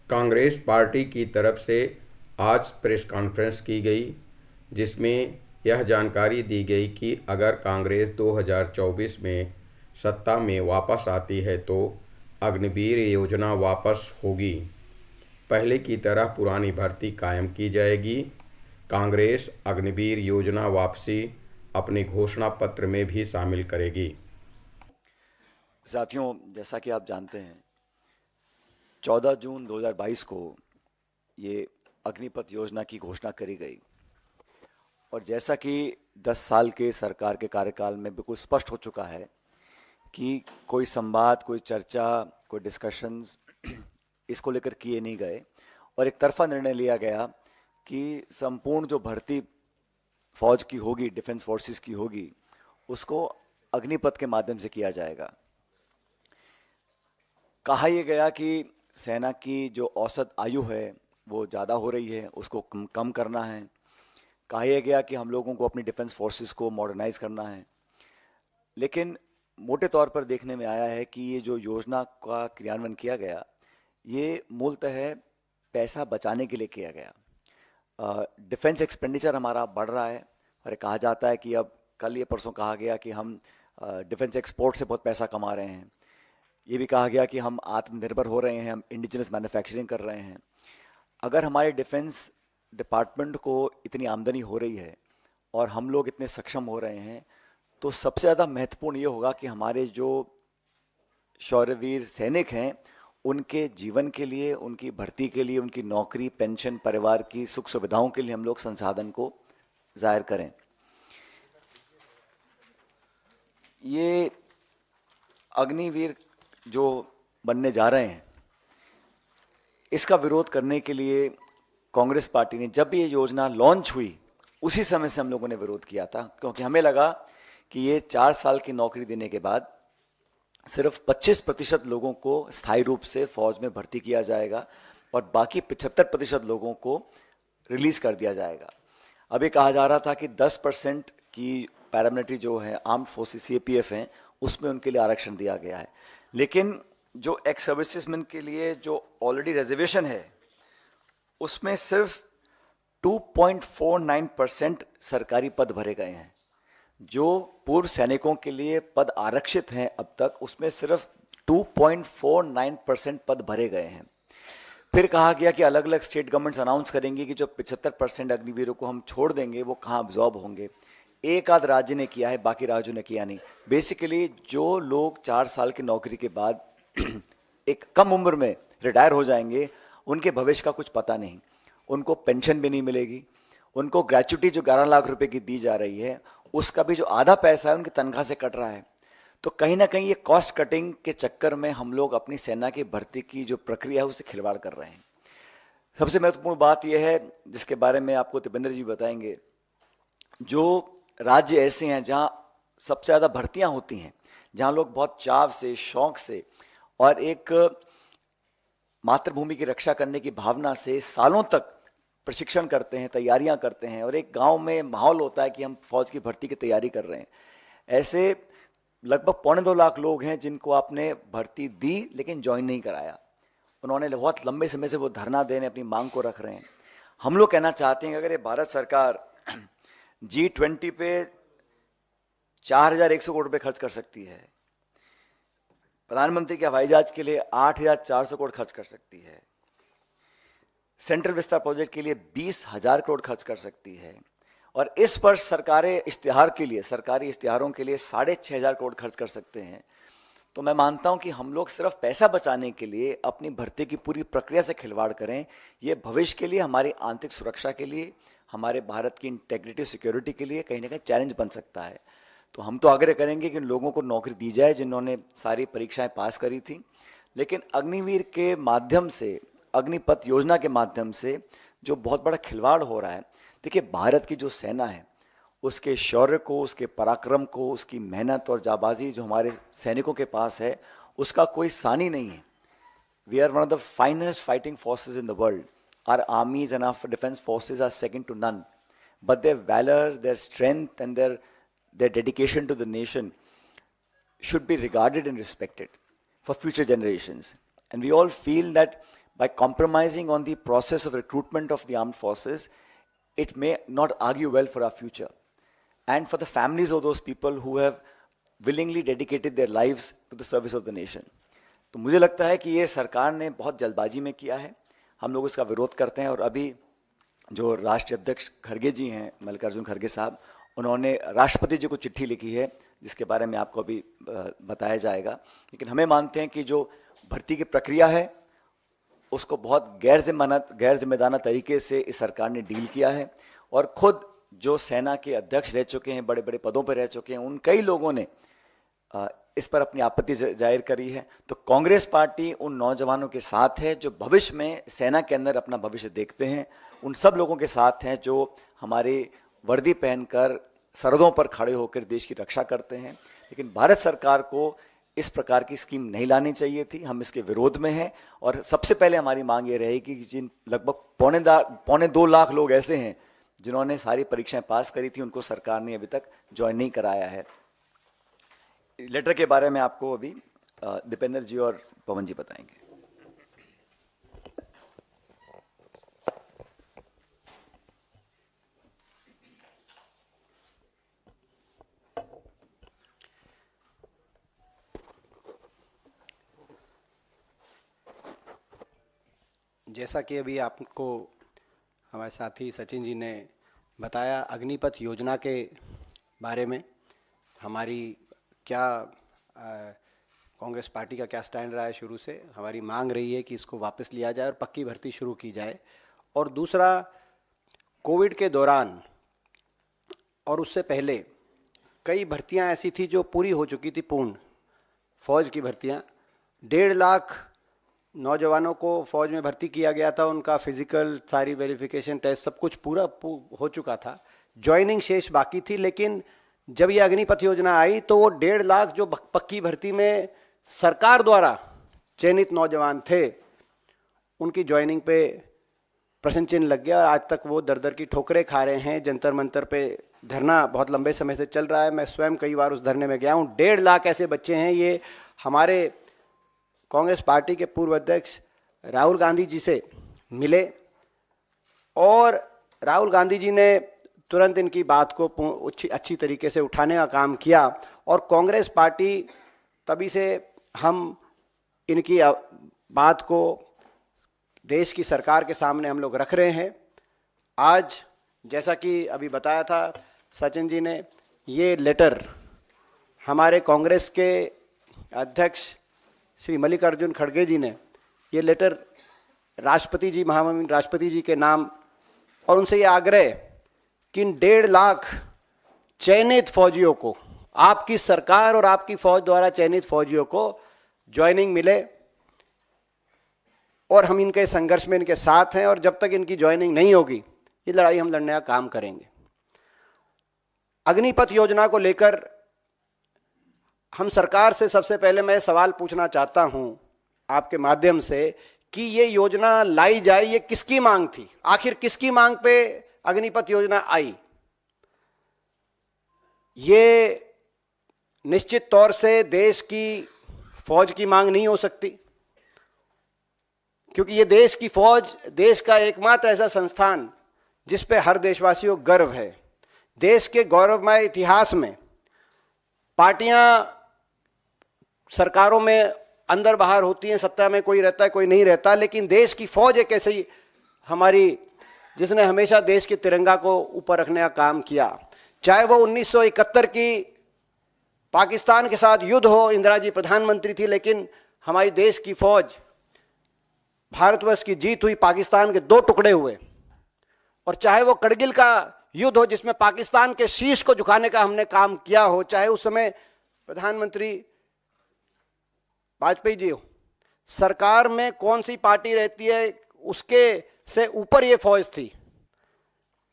Congress party की तरफ से आज प्रेस कॉन्फ्रेंस की गई, जिसमें यह जानकारी दी गई कि अगर कांग्रेस 2024 में सत्ता में वापस आती है तो अग्निवीर योजना वापस होगी। पहले की तरह पुरानी भर्ती कायम की जाएगी। कांग्रेस अग्निवीर योजना वापसी अपने घोषणा पत्र में भी शामिल करेगी। साथियों, जैसा कि आप जानते हैं, 14 जून 2022 को ये अग्निपथ योजना की घोषणा करी गई और जैसा कि 10 साल के सरकार के कार्यकाल में बिल्कुल स्पष्ट हो चुका है कि कोई संवाद, कोई चर्चा, कोई डिस्कशंस इसको लेकर किए नहीं गए और एक तरफा निर्णय लिया गया कि संपूर्ण जो भर्ती फौज की होगी, डिफेंस फोर्सेस की होगी, उसको अग्निपथ के माध्यम से किया जाएगा। कहा यह गया कि सेना की जो औसत आयु है वो ज़्यादा हो रही है, उसको कम करना है। कहा यह गया कि हम लोगों को अपनी डिफेंस फोर्सेस को मॉडर्नाइज करना है। लेकिन मोटे तौर पर देखने में आया है कि ये जो योजना का क्रियान्वयन किया गया, ये मूलतः पैसा बचाने के लिए किया गया। डिफेंस एक्सपेंडिचर हमारा बढ़ रहा है और कहा जाता है कि अब कल ये परसों कहा गया कि हम डिफेंस एक्सपोर्ट से बहुत पैसा कमा रहे हैं। ये भी कहा गया कि हम आत्मनिर्भर हो रहे हैं, हम इंडिजिनस मैन्युफैक्चरिंग कर रहे हैं। अगर हमारे डिफेंस डिपार्टमेंट को इतनी आमदनी हो रही है और हम लोग इतने सक्षम हो रहे हैं, तो सबसे ज़्यादा महत्वपूर्ण ये होगा कि हमारे जो शौर्यवीर सैनिक हैं उनके जीवन के लिए, उनकी भर्ती के लिए, उनकी नौकरी, पेंशन, परिवार की सुख सुविधाओं के लिए हम लोग संसाधन को जाहिर करें। ये अग्निवीर जो बनने जा रहे हैं, इसका विरोध करने के लिए कांग्रेस पार्टी ने, जब भी ये योजना लॉन्च हुई उसी समय से हम लोगों ने विरोध किया था, क्योंकि हमें लगा कि ये 4 साल की नौकरी देने के बाद सिर्फ 25% लोगों को स्थायी रूप से फौज में भर्ती किया जाएगा और बाकी 75% लोगों को रिलीज कर दिया जाएगा। अभी कहा जा रहा था कि 10% की पैरामिलिट्री जो है, आर्म्ड फोर्सेस सीएपीएफ हैं, उसमें उनके लिए आरक्षण दिया गया है। लेकिन जो एक्स सर्विसेजमैन के लिए जो ऑलरेडी रिजर्वेशन है, उसमें सिर्फ 2.49% सरकारी पद भरे गए हैं। जो पूर्व सैनिकों के लिए पद आरक्षित हैं अब तक, उसमें सिर्फ 2.49% पद भरे गए हैं। फिर कहा गया कि अलग अलग स्टेट गवर्नमेंट्स अनाउंस करेंगे कि जो 75% अग्निवीरों को हम छोड़ देंगे वो कहाँ अब्जॉर्ब होंगे। एक आध राज्य ने किया है, बाकी राज्यों ने किया नहीं। बेसिकली जो लोग 4 साल की नौकरी के बाद एक कम उम्र में रिटायर हो जाएंगे, उनके भविष्य का कुछ पता नहीं, उनको पेंशन भी नहीं मिलेगी, उनको ग्रेच्युटी जो 11 लाख रुपए की दी जा रही है उसका भी जो आधा पैसा है उनकी तनख्वाह से कट रहा है। तो कहीं ना कहीं ये कॉस्ट कटिंग के चक्कर में हम लोग अपनी सेना की भर्ती की जो प्रक्रिया है उससे खिलवाड़ कर रहे हैं। सबसे महत्वपूर्ण बात यह है, जिसके बारे में आपको दीपेंद्र जी बताएंगे, जो राज्य ऐसे हैं जहां सबसे ज़्यादा भर्तियां होती हैं, जहां लोग बहुत चाव से, शौक से और एक मातृभूमि की रक्षा करने की भावना से सालों तक प्रशिक्षण करते हैं, तैयारियां करते हैं और एक गांव में माहौल होता है कि हम फौज की भर्ती की तैयारी कर रहे हैं। ऐसे लगभग 2.25 लाख लोग हैं जिनको आपने भर्ती दी लेकिन ज्वाइन नहीं कराया। उन्होंने बहुत लंबे समय से वो धरना देने अपनी मांग को रख रहे हैं। हम लोग कहना चाहते हैं कि अगर ये भारत सरकार G20 पे 4,100 करोड़ रुपए खर्च कर सकती है, प्रधानमंत्री के हवाई जहाज के लिए 8,400 करोड़ खर्च कर सकती है, सेंट्रल विस्तार प्रोजेक्ट के लिए 20,000 करोड़ खर्च कर सकती है और इस वर्ष सरकारी इश्तिहारों के लिए 6,500 करोड़ खर्च कर सकते हैं, तो मैं मानता हूं कि हम लोग सिर्फ पैसा बचाने के लिए अपनी भर्ती की पूरी प्रक्रिया से खिलवाड़ करें। ये भविष्य के लिए, हमारी आंतरिक सुरक्षा के लिए, हमारे भारत की इंटेग्रिटी, सिक्योरिटी के लिए कहीं ना कहीं चैलेंज बन सकता है। तो हम तो आग्रह करेंगे कि लोगों को नौकरी दी जाए जिन्होंने सारी परीक्षाएं पास करी थी, लेकिन अग्निवीर के माध्यम से, अग्निपथ योजना के माध्यम से जो बहुत बड़ा खिलवाड़ हो रहा है, देखिए भारत की जो सेना है उसके शौर्य को, उसके पराक्रम को, उसकी मेहनत और जाबाजी जो हमारे सैनिकों के पास है, उसका कोई सानी नहीं है। We are one of the finest fighting forces in the world. Our armies and our defense forces are second to none. But their valor, their strength and their dedication to the nation should be regarded and respected for future generations. And we all feel that by compromising on the process of recruitment of the armed forces, it may not argue well for our future. And for the families of those people who have willingly dedicated their lives to the service of the nation. तो मुझे लगता है कि ये सरकार ने बहुत जल्दबाजी में किया है, हम लोग इसका विरोध करते हैं। और अभी जो राष्ट्रीय अध्यक्ष खड़गे जी हैं, मल्लिकार्जुन खड़गे साहब, उन्होंने राष्ट्रपति जी को चिट्ठी लिखी है जिसके बारे में आपको अभी बताया जाएगा। लेकिन हमें मानते हैं कि जो भर्ती की प्रक्रिया है उसको बहुत गैर जिम्मेदाराना तरीके से इस सरकार ने डील किया है। और खुद जो सेना के अध्यक्ष रह चुके हैं, बड़े बड़े पदों पर रह चुके हैं, उन कई लोगों ने इस पर अपनी आपत्ति जाहिर करी है। तो कांग्रेस पार्टी उन नौजवानों के साथ है जो भविष्य में सेना के अंदर अपना भविष्य देखते हैं, उन सब लोगों के साथ हैं जो हमारी वर्दी पहनकर सरहदों पर खड़े होकर देश की रक्षा करते हैं। लेकिन भारत सरकार को इस प्रकार की स्कीम नहीं लानी चाहिए थी, हम इसके विरोध में हैं। और सबसे पहले हमारी मांग ये रहेगी कि जिन लगभग 2.25 लाख लोग ऐसे हैं जिन्होंने सारी परीक्षाएं पास करी थी, उनको सरकार ने अभी तक ज्वाइन नहीं कराया है। लेटर के बारे में आपको अभी दीपेंद्र जी और पवन जी बताएंगे। जैसा कि अभी आपको हमारे साथी सचिन जी ने बताया, अग्निपथ योजना के बारे में हमारी क्या कांग्रेस पार्टी का क्या स्टैंड रहा है। शुरू से हमारी मांग रही है कि इसको वापस लिया जाए और पक्की भर्ती शुरू की जाए। और दूसरा, कोविड के दौरान और उससे पहले कई भर्तियां ऐसी थी जो पूरी हो चुकी थी, पूर्ण फौज की भर्तियां। 1.5 लाख नौजवानों को फौज में भर्ती किया गया था, उनका फिजिकल, सारी वेरिफिकेशन टेस्ट सब कुछ पूरा हो चुका था, ज्वाइनिंग शेष बाकी थी। लेकिन जब ये अग्निपथ योजना आई तो वो 1.5 लाख जो पक्की भर्ती में सरकार द्वारा चयनित नौजवान थे, उनकी ज्वाइनिंग पे प्रश्न चिन्ह लग गया और आज तक वो दर दर की ठोकरें खा रहे हैं। जंतर मंतर पे धरना बहुत लंबे समय से चल रहा है, मैं स्वयं कई बार उस धरने में गया हूँ। 1.5 लाख ऐसे बच्चे हैं। ये हमारे कांग्रेस पार्टी के पूर्व अध्यक्ष राहुल गांधी जी से मिले और राहुल गांधी जी ने तुरंत इनकी बात को अच्छी तरीके से उठाने का काम किया। और कांग्रेस पार्टी तभी से हम इनकी बात को देश की सरकार के सामने हम लोग रख रहे हैं। आज जैसा कि अभी बताया था सचिन जी ने, ये लेटर हमारे कांग्रेस के अध्यक्ष श्री मल्लिकार्जुन खड़गे जी ने ये लेटर राष्ट्रपति जी, महामहिम राष्ट्रपति जी के नाम, और उनसे ये आग्रह कि इन 1.5 लाख चयनित फौजियों को, आपकी सरकार और आपकी फौज द्वारा चयनित फौजियों को ज्वाइनिंग मिले। और हम इनके संघर्ष में इनके साथ हैं और जब तक इनकी ज्वाइनिंग नहीं होगी ये लड़ाई हम लड़ने का काम करेंगे। अग्निपथ योजना को लेकर हम सरकार से सबसे पहले मैं सवाल पूछना चाहता हूं आपके माध्यम से कि ये योजना लाई जाए, ये किसकी मांग थी? आखिर किसकी मांग पे अग्निपथ योजना आई? ये निश्चित तौर से देश की फौज की मांग नहीं हो सकती, क्योंकि ये देश की फौज, देश का एकमात्र ऐसा संस्थान जिस पे हर देशवासियों को गर्व है। देश के गौरवमय इतिहास में पार्टियां सरकारों में अंदर बाहर होती हैं, सत्ता में कोई रहता है कोई नहीं रहता, लेकिन देश की फौज एक ऐसी हमारी जिसने हमेशा देश के तिरंगा को ऊपर रखने का काम किया। चाहे वो 1971 की पाकिस्तान के साथ युद्ध हो, इंदिरा जी प्रधानमंत्री थी, लेकिन हमारी देश की फौज, भारतवर्ष की जीत हुई, पाकिस्तान के 2 टुकड़े हुए। और चाहे वो करगिल का युद्ध हो जिसमें पाकिस्तान के शीश को झुकाने का हमने काम किया हो, चाहे उस समय प्रधानमंत्री वाजपेयी जी हो, सरकार में कौन सी पार्टी रहती है उसके से ऊपर ये फौज थी।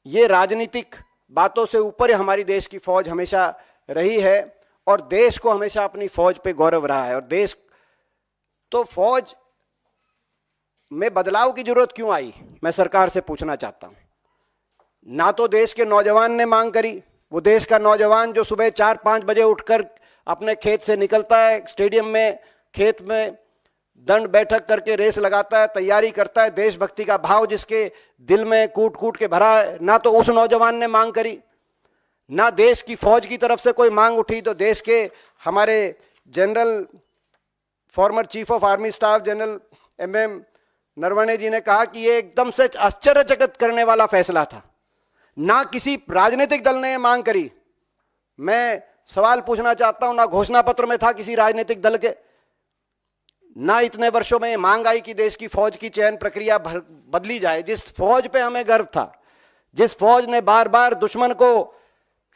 ये राजनीतिक बातों से ऊपर हमारी देश की फौज हमेशा रही है और देश को हमेशा अपनी फौज पे गौरव रहा है। और देश तो फौज में बदलाव की जरूरत क्यों आई, मैं सरकार से पूछना चाहता हूं। ना तो देश के नौजवान ने मांग करी, वो देश का नौजवान जो सुबह 4-5 बजे उठकर अपने खेत से निकलता है, स्टेडियम में, खेत में दंड बैठक करके रेस लगाता है, तैयारी करता है, देशभक्ति का भाव जिसके दिल में कूट कूट के भरा है, ना तो उस नौजवान ने मांग करी, ना देश की फौज की तरफ से कोई मांग उठी। तो देश के हमारे general, former chief of army staff general MM Naravane ji ने कहा कि ये एकदम से आश्चर्यचकित करने वाला फैसला था, ना किसी राजनीतिक दल ने ये मांग करी। मैं सवाल पूछना चाहता हूं, ना घोषणा पत्र में था किसी राजनीतिक दल के, ना इतने वर्षों में मांग आई कि देश की फौज की चयन प्रक्रिया बदली जाए। जिस फौज पे हमें गर्व था, जिस फौज ने बार बार दुश्मन को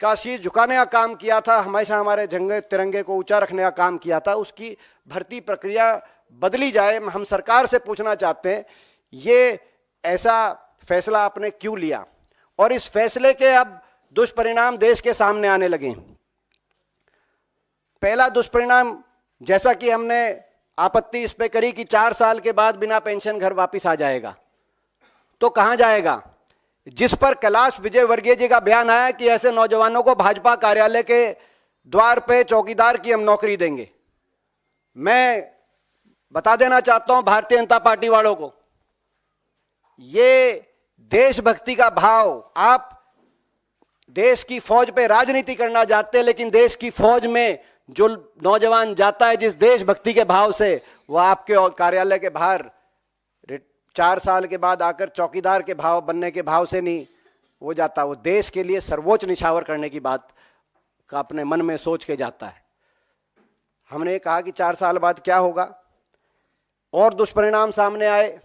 का शीश झुकाने का काम किया था, हमेशा हमारे झंडे तिरंगे को ऊंचा रखने का काम किया था, उसकी भर्ती प्रक्रिया बदली जाए। हम सरकार से पूछना चाहते हैं, ये ऐसा फैसला आपने क्यों लिया, और इस फैसले के अब दुष्परिणाम देश के सामने आने लगे। पहला दुष्परिणाम, जैसा कि हमने आपत्ति इस पे करी कि 4 साल के बाद बिना पेंशन घर वापस आ जाएगा, तो कहां जाएगा? जिस पर कैलाश विजयवर्गीय जी का बयान आया कि ऐसे नौजवानों को भाजपा कार्यालय के द्वार पे चौकीदार की हम नौकरी देंगे। मैं बता देना चाहता हूं भारतीय जनता पार्टी वालों को, ये देशभक्ति का भाव, आप देश की फौज पे राजनीति करना चाहते हैं, लेकिन देश की फौज में जो नौजवान जाता है जिस देशभक्ति के भाव से, वह आपके कार्यालय के बाहर 4 साल के बाद आकर चौकीदार के भाव बनने के भाव से नहीं वो जाता, वो देश के लिए सर्वोच्च निछावर करने की बात का अपने मन में सोच के जाता है। हमने कहा कि 4 साल बाद क्या होगा, और दुष्परिणाम सामने आए।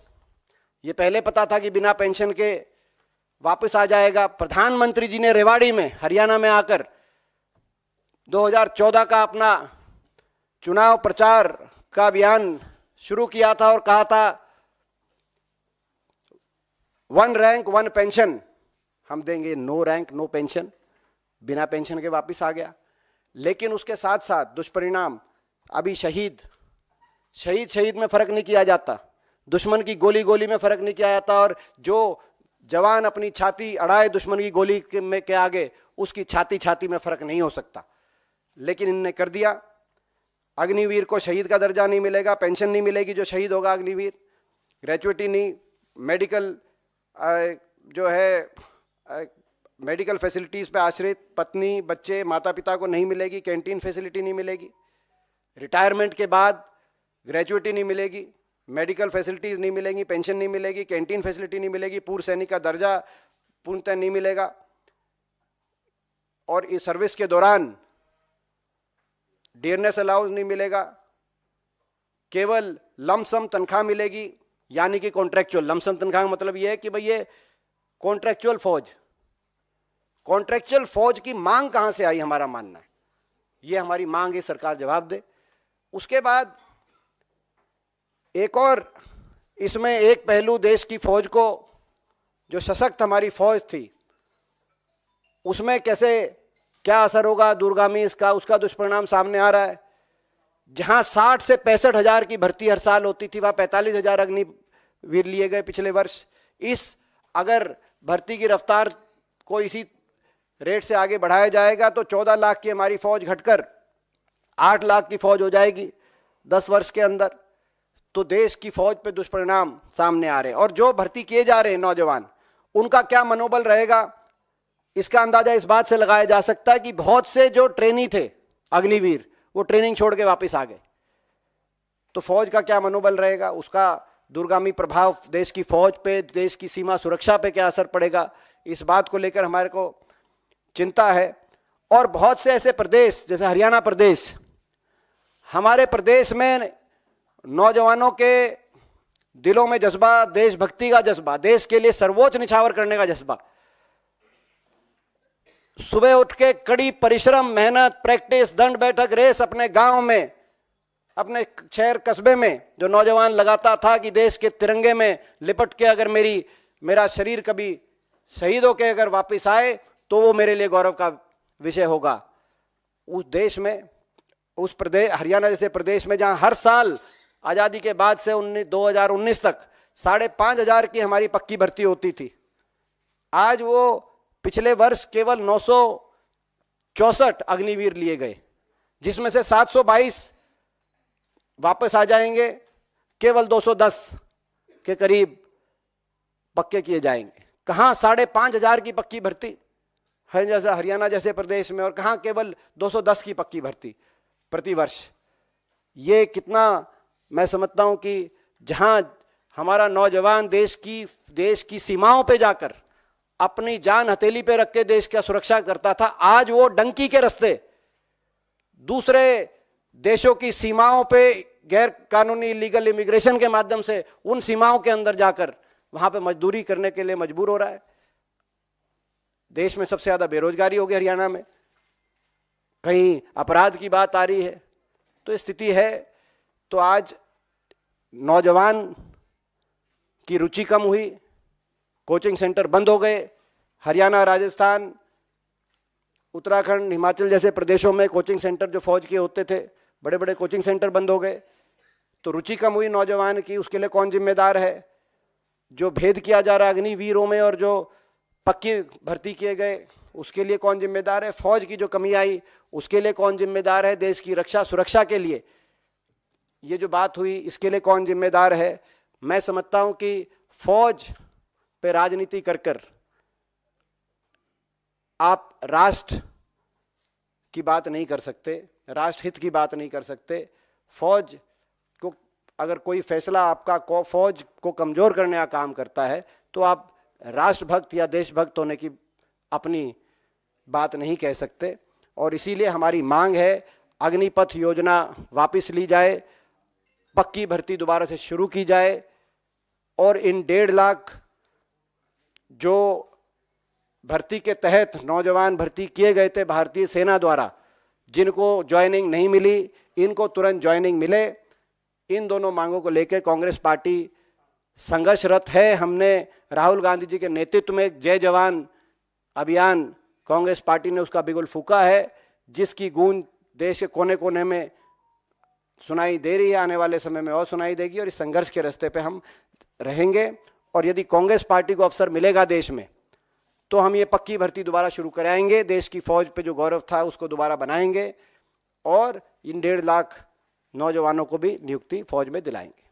ये पहले पता था कि बिना पेंशन के वापस आ जाएगा। प्रधानमंत्री जी ने रेवाड़ी में, हरियाणा में आकर 2014 का अपना चुनाव प्रचार का अभियान शुरू किया था और कहा था 1 रैंक 1 पेंशन हम देंगे, नो रैंक नो पेंशन, बिना पेंशन के वापस आ गया। लेकिन उसके साथ साथ दुष्परिणाम, अभी शहीद में फर्क नहीं किया जाता, दुश्मन की गोली में फर्क नहीं किया जाता, और जो जवान अपनी छाती अड़ाए दुश्मन की गोली के आगे, उसकी छाती में फर्क नहीं हो सकता। लेकिन इनने कर दिया। अग्निवीर को शहीद का दर्जा नहीं मिलेगा, पेंशन नहीं मिलेगी जो शहीद होगा अग्निवीर, ग्रेजुएटी नहीं, मेडिकल जो है मेडिकल फैसिलिटीज़ पे आश्रित पत्नी, बच्चे, माता पिता को नहीं मिलेगी, कैंटीन फैसिलिटी नहीं मिलेगी, रिटायरमेंट के बाद ग्रेजुएटी नहीं मिलेगी, मेडिकल फैसिलिटीज़ नहीं मिलेंगी, पेंशन नहीं मिलेगी, कैंटीन फैसिलिटी नहीं मिलेगी, पूर्व सैनिक का दर्जा पूर्णतः नहीं मिलेगा, और इस सर्विस के दौरान डियरनेस अलाउंस नहीं मिलेगा, केवल लमसम तनख्वाह मिलेगी, यानी कि कॉन्ट्रैक्चुअल। लमसम तनख्वाह का मतलब यह है कि भाई ये कॉन्ट्रैक्चुअल फौज की मांग कहां से आई, हमारा मानना है ये हमारी मांग है, सरकार जवाब दे। उसके बाद एक और इसमें एक पहलू, देश की फौज को, जो सशक्त हमारी फौज थी, उसमें कैसे क्या असर होगा दूरगामी इसका, उसका दुष्परिणाम सामने आ रहा है। जहां 60 से 65 हजार की भर्ती हर साल होती थी, वहां 45 हजार अग्निवीर लिए गए पिछले वर्ष। इस अगर भर्ती की रफ्तार को इसी रेट से आगे बढ़ाया जाएगा तो 14 लाख की हमारी फौज घटकर 8 लाख की फौज हो जाएगी 10 वर्ष के अंदर। तो देश की फौज पे दुष्परिणाम सामने आ रहे हैं, और जो भर्ती किए जा रहे हैं नौजवान, उनका क्या मनोबल रहेगा, इसका अंदाजा इस बात से लगाया जा सकता है कि बहुत से जो ट्रेनी थे अग्निवीर, वो ट्रेनिंग छोड़ के वापस आ गए। तो फौज का क्या मनोबल रहेगा, उसका दूरगामी प्रभाव देश की फौज पे, देश की सीमा सुरक्षा पे क्या असर पड़ेगा, इस बात को लेकर हमारे को चिंता है। और बहुत से ऐसे प्रदेश जैसे हरियाणा प्रदेश, हमारे प्रदेश में नौजवानों के दिलों में जज्बा, देशभक्ति का जज्बा, देश के लिए सर्वोच्च निछावर करने का जज्बा, सुबह उठ के कड़ी परिश्रम, मेहनत, प्रैक्टिस, दंड बैठक, रेस, अपने गांव में, अपने शहर कस्बे में जो नौजवान लगाता था कि देश के तिरंगे में लिपट के अगर मेरा शरीर कभी शहीद होके अगर वापस आए तो वो मेरे लिए गौरव का विषय होगा। उस देश में, उस प्रदेश, हरियाणा जैसे प्रदेश में जहां हर साल आज़ादी के बाद से 2019 तक 5,500 की हमारी पक्की भर्ती होती थी, आज वो पिछले वर्ष केवल 964 अग्निवीर लिए गए, जिसमें से 722 वापस आ जाएंगे, केवल 210 के करीब पक्के किए जाएंगे। कहां 5,500 की पक्की भर्ती है जैसे हरियाणा जैसे प्रदेश में, और कहां केवल 210 की पक्की भर्ती प्रति वर्ष। ये कितना मैं समझता हूं कि जहां हमारा नौजवान देश की सीमाओं पे जाकर अपनी जान हथेली पे रख के देश का सुरक्षा करता था, आज वो डंकी के रास्ते दूसरे देशों की सीमाओं पे गैर कानूनी इलीगल इमिग्रेशन के माध्यम से उन सीमाओं के अंदर जाकर वहां पे मजदूरी करने के लिए मजबूर हो रहा है। देश में सबसे ज्यादा बेरोजगारी हो गई हरियाणा में, कहीं अपराध की बात आ रही है, तो स्थिति है। तो आज नौजवान की रुचि कम हुई, कोचिंग सेंटर बंद हो गए। हरियाणा, राजस्थान, उत्तराखंड, हिमाचल जैसे प्रदेशों में कोचिंग सेंटर जो फौज के होते थे, बड़े बड़े कोचिंग सेंटर बंद हो गए। तो रुचि कम हुई नौजवान की, उसके लिए कौन जिम्मेदार है? जो भेद किया जा रहा है अग्निवीरों में और जो पक्की भर्ती किए गए उसके लिए कौन जिम्मेदार है? फौज की जो कमी आई उसके लिए कौन जिम्मेदार है? देश की रक्षा सुरक्षा के लिए ये जो बात हुई इसके लिए कौन जिम्मेदार है? मैं समझता हूं कि फौज पे राजनीति कर आप राष्ट्र की बात नहीं कर सकते, राष्ट्रहित की बात नहीं कर सकते। फौज को अगर कोई फैसला आपका फौज को कमजोर करने का काम करता है तो आप राष्ट्रभक्त या देशभक्त होने की अपनी बात नहीं कह सकते। और इसीलिए हमारी मांग है अग्निपथ योजना वापस ली जाए, पक्की भर्ती दोबारा से शुरू की जाए और इन 1.5 लाख जो भर्ती के तहत नौजवान भर्ती किए गए थे भारतीय सेना द्वारा, जिनको ज्वाइनिंग नहीं मिली, इनको तुरंत ज्वाइनिंग मिले। इन दोनों मांगों को लेकर कांग्रेस पार्टी संघर्षरत है। हमने राहुल गांधी जी के नेतृत्व में जय जवान अभियान कांग्रेस पार्टी ने उसका बिगुल फूंका है, जिसकी गूंज देश के कोने कोने में सुनाई दे रही है, आने वाले समय में और सुनाई देगी। और इस संघर्ष के रास्ते पे हम रहेंगे और यदि कांग्रेस पार्टी को अवसर मिलेगा देश में तो हम ये पक्की भर्ती दोबारा शुरू कराएंगे, देश की फौज पे जो गौरव था उसको दोबारा बनाएंगे और इन 1.5 लाख नौजवानों को भी नियुक्ति फौज में दिलाएंगे।